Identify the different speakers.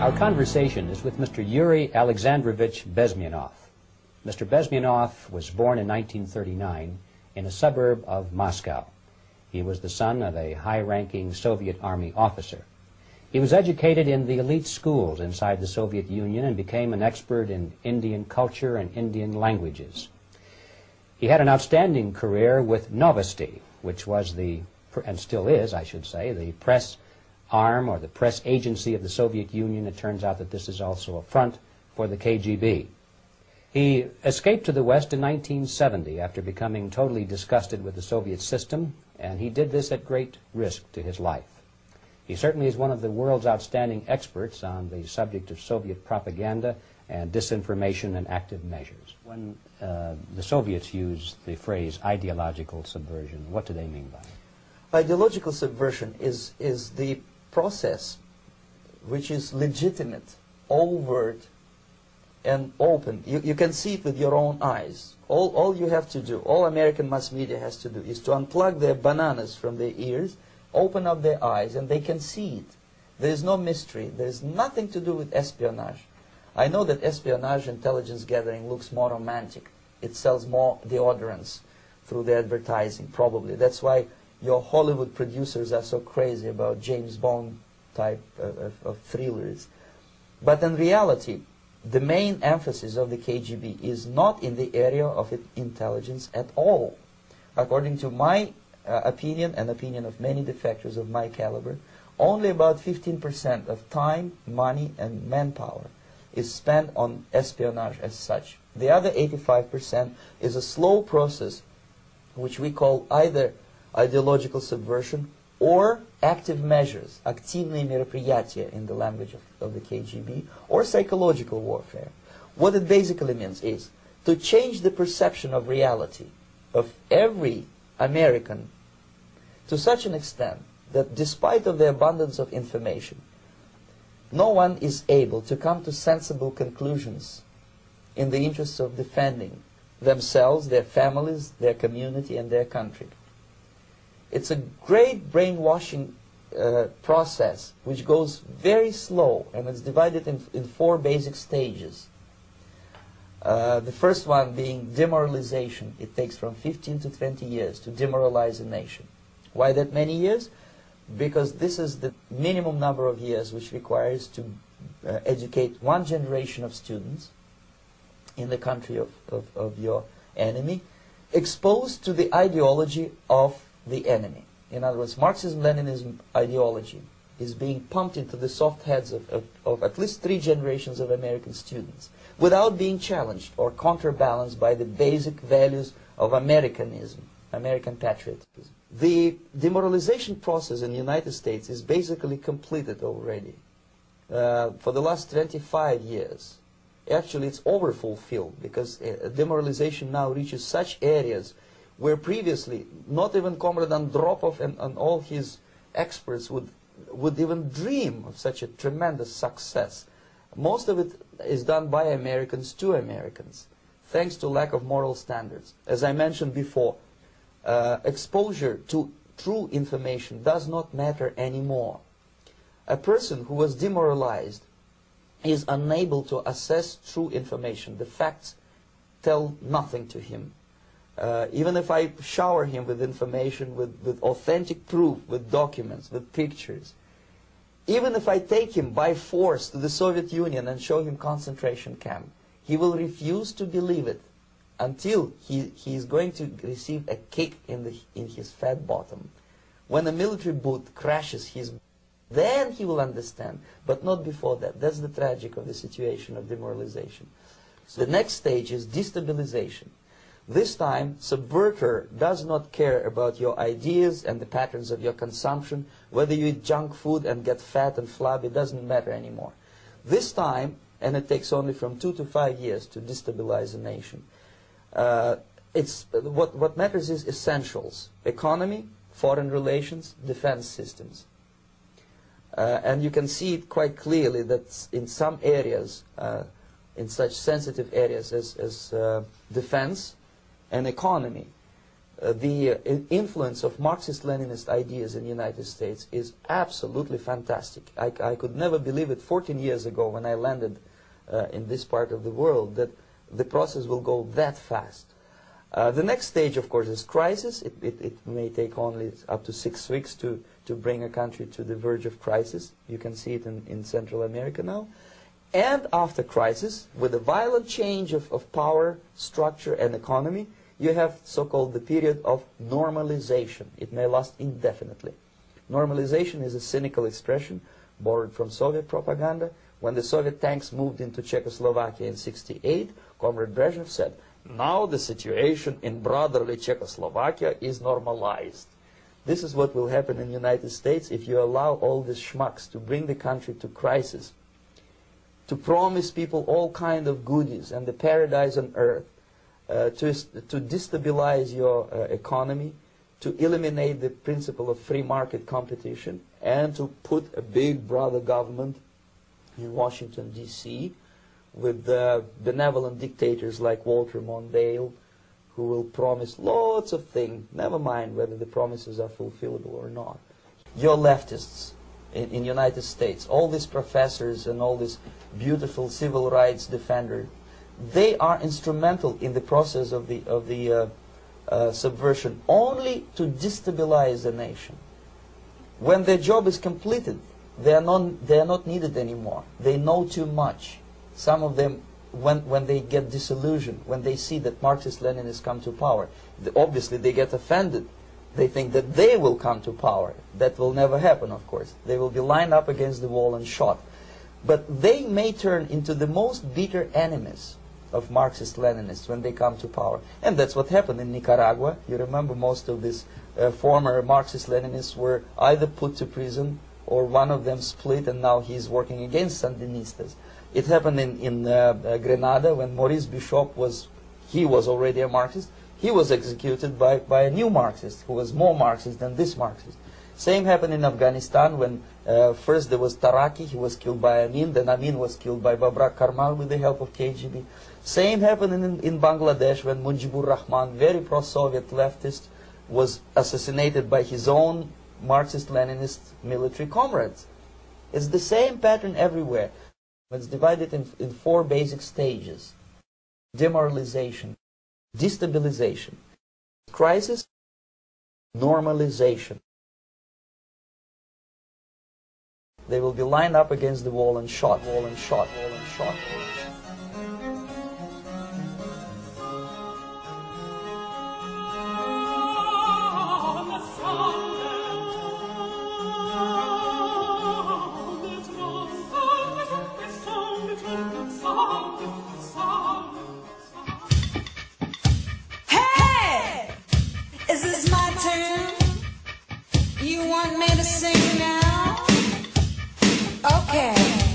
Speaker 1: Our conversation is with Mr. Yuri Alexandrovich Bezmenov. Mr. Bezmenov was born in 1939 in a suburb of Moscow. He was the son of a high-ranking Soviet Army officer. He was educated in the elite schools inside the Soviet Union and became an expert in Indian culture and Indian languages. He had an outstanding career with Novosti, which was the, and still is, I should say, the press arm or the press agency of the Soviet Union. It turns out that this is also a front for the KGB. He escaped to the West in 1970 after becoming totally disgusted with the Soviet system, and he did this at great risk to his life. He certainly is one of the world's outstanding experts on the subject of Soviet propaganda and disinformation and active measures. When the Soviets use the phrase ideological subversion, what do they mean by it?
Speaker 2: Ideological subversion is the process which is legitimate, overt, and open. You can see it with your own eyes. All you have to do, all American mass media has to do, is to unplug their bananas from their ears, open up their eyes, and they can see it. There is no mystery. There is nothing to do with espionage. I know that espionage intelligence gathering looks more romantic. It sells more deodorants through the advertising, probably. That's why your Hollywood producers are so crazy about James Bond type of thrillers. But in reality, the main emphasis of the KGB is not in the area of intelligence at all. According to my opinion and opinion of many defectors of my caliber, only about 15% of time, money, and manpower is spent on espionage as such. The other 85% is a slow process which we call either ideological subversion or active measures, активные мероприятия in the language of the KGB, or psychological warfare. What it basically means is to change the perception of reality of every American to such an extent that despite of the abundance of information, no one is able to come to sensible conclusions in the interests of defending themselves, their families, their community, and their country. It's a great brainwashing process which goes very slow, and it's divided in 4 basic stages. The first one being demoralization. It takes from 15 to 20 years to demoralize a nation. Why that many years? Because this is the minimum number of years which requires to educate one generation of students in the country of your enemy, exposed to the ideology of the enemy. In other words, Marxism-Leninism ideology is being pumped into the soft heads of at least 3 generations of American students without being challenged or counterbalanced by the basic values of Americanism, American patriotism. The demoralization process in the United States is basically completed already. For the last 25 years, actually it's overfulfilled, because demoralization now reaches such areas where previously not even Comrade Andropov and all his experts would even dream of such a tremendous success. Most of it is done by Americans to Americans, thanks to lack of moral standards. As I mentioned before, exposure to true information does not matter anymore. A person who was demoralized is unable to assess true information. The facts tell nothing to him. Even if I shower him with information, with authentic proof, with documents, with pictures, even if I take him by force to the Soviet Union and show him concentration camp, he will refuse to believe it until he is going to receive a kick in his fat bottom. When a military boot crashes his, then he will understand, but not before that. That's the tragic of the situation of demoralization. So the next stage is destabilization. This time, subverter does not care about your ideas and the patterns of your consumption. Whether you eat junk food and get fat and flabby, doesn't matter anymore. This time, and it takes only from 2 to 5 years to destabilize a nation, what matters is essentials: economy, foreign relations, defense systems. And you can see it quite clearly that in some areas, in such sensitive areas as defense and economy, the influence of Marxist-Leninist ideas in the United States is absolutely fantastic. I could never believe it 14 years ago when I landed in this part of the world that the process will go that fast. The next stage, of course, is crisis. It may take only up to 6 weeks to bring a country to the verge of crisis. You can see it in Central America now. And after crisis, with a violent change of power, structure, and economy, you have so-called the period of normalization. It may last indefinitely. Normalization is a cynical expression borrowed from Soviet propaganda. When the Soviet tanks moved into Czechoslovakia in '68, Comrade Brezhnev said, "Now the situation in brotherly Czechoslovakia is normalized." This is what will happen in the United States if you allow all these schmucks to bring the country to crisis, to promise people all kind of goodies and the paradise on earth, to destabilize your economy, to eliminate the principle of free market competition, and to put a big brother government in Washington, D.C., with benevolent dictators like Walter Mondale, who will promise lots of things, never mind whether the promises are fulfillable or not. Your leftists in the United States, all these professors and all these beautiful civil rights defenders, they are instrumental in the process of the subversion only to destabilize the nation. When their job is completed, they are not needed anymore. They know too much. Some of them, when they get disillusioned, when they see that Marxist-Leninists come to power, obviously they get offended. They think that they will come to power. That will never happen, of course. They will be lined up against the wall and shot. But they may turn into the most bitter enemies of Marxist-Leninists when they come to power. And that's what happened in Nicaragua. You remember most of these former Marxist-Leninists were either put to prison or one of them split, and now he's working against Sandinistas. It happened in Grenada when Maurice Bishop was already a Marxist. He was executed by a new Marxist who was more Marxist than this Marxist. Same happened in Afghanistan when first there was Taraki, he was killed by Amin, then Amin was killed by Babrak Karmal with the help of KGB. Same happened in Bangladesh when Mujibur Rahman, very pro-Soviet leftist, was assassinated by his own Marxist-Leninist military comrades. It's the same pattern everywhere. It's divided in 4 basic stages: demoralization, destabilization, crisis, normalization. They will be lined up against the wall and shot, wall and shot, wall and shot.
Speaker 3: Hey! Is this my turn? You want me to sing now? Okay.